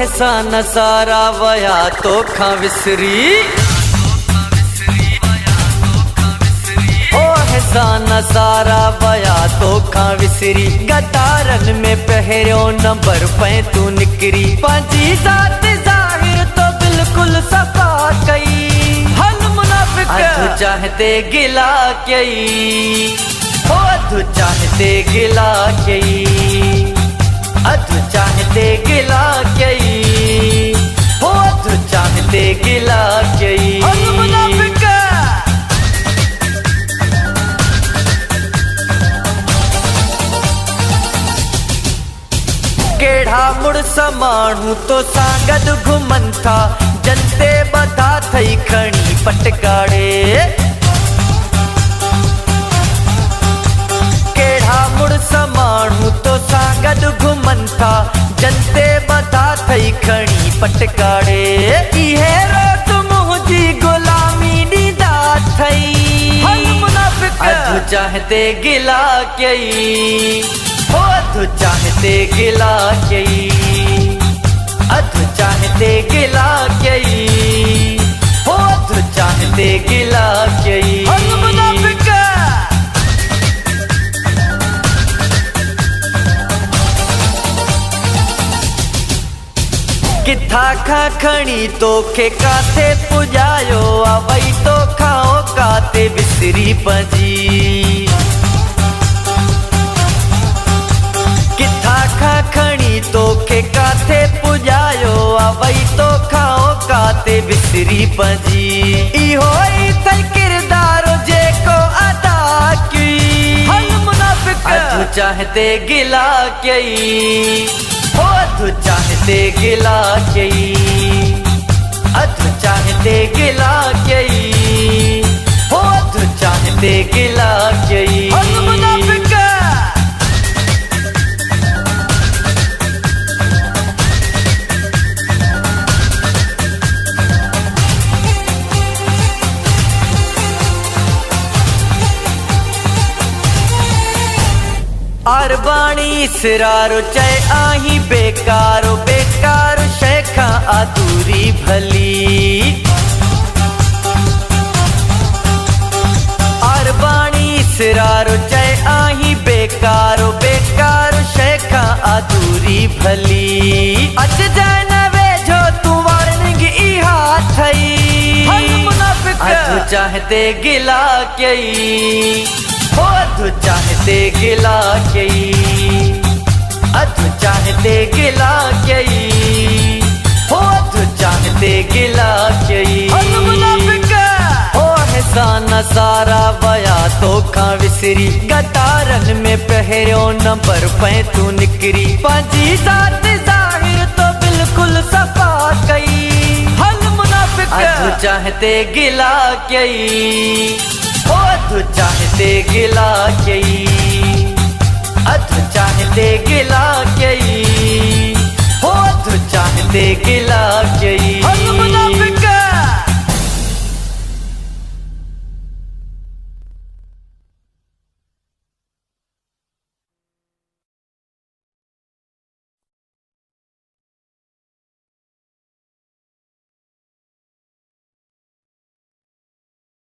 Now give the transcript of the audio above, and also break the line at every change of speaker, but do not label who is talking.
हेसान सारा वया तो खा विसरी, ओ हेसान सारा वया तो खा विसरी। गटारन में पहरियों नंबर पे तू निकरी, पंजी जात जाहिर तो बिल्कुल सफा कई। हल मुनाफिक अधु चाहते गिला कई, ओ अधु चाहते गिला कई, अधु चाहते गिला कई, ओ अधु चाहते गिला कई। हल मुनाफिक केढ़ा मुड़ समाणू तो सांगद घुमन था, जनते बधा थई खणी पटकाड़े। केढ़ा मुड़ समाणू तो सांगद घुमन था, जनते बधा थई खणी पटकाड़े। इहे रोट मुंहिंजी गुलामी ॾींदा थई। हल मुनाफिक अधु चाहते गिला कई, ओ अधु चाहते गिला कई, अधु चाहते गिला कई, ओ अधु चाहते गिला कई। हल मुनाफिक किथा खा खणी तोखे काथे पुजायो आ, वई तो खाओ काते बिसरी पंजी। किथा खा खणी तोखे काथे पुजायो आ, वई तो खाओ काते बिसरी पंजी। इहो ई थई किरदारो जेको अदा कई। हल मुनाफिक अधु चाहते गिला कई, ओ अधु चाहते गिला कई, अधु चाहते गिला कई, ओ अधु चाहते गिला कई। हल मुनाफिक अरबाणी सिरारो चए आही बेकारो, बेकारो शेखा अधूरी भली। अरबाणी सिरारो चए आही बेकारो, बेकारो शेखा अधूरी भली। अच जाए न वेझो तू वार्निंग इहा थई। हल मुनाफिक अधु चाहते गिला कई, ओ अधु चाहते गिला कई, अधु चाहते गिला कई, ओ अधु चाहते गिला कई। हल मुनाफिक ओ हेसान सारा वया तो खा विसरी। गटारन में पहरियों नंबर पे तू निकरी, पंजी जात जाहिर तो बिल्कुल सफा कई। हल मुनाफिक अधु चाहते गिला कई, ओ अधु चाहते गिला कई, अधु चाहते गिला कई, ओ अधु चाहते गिला कई। हल मुनाफिक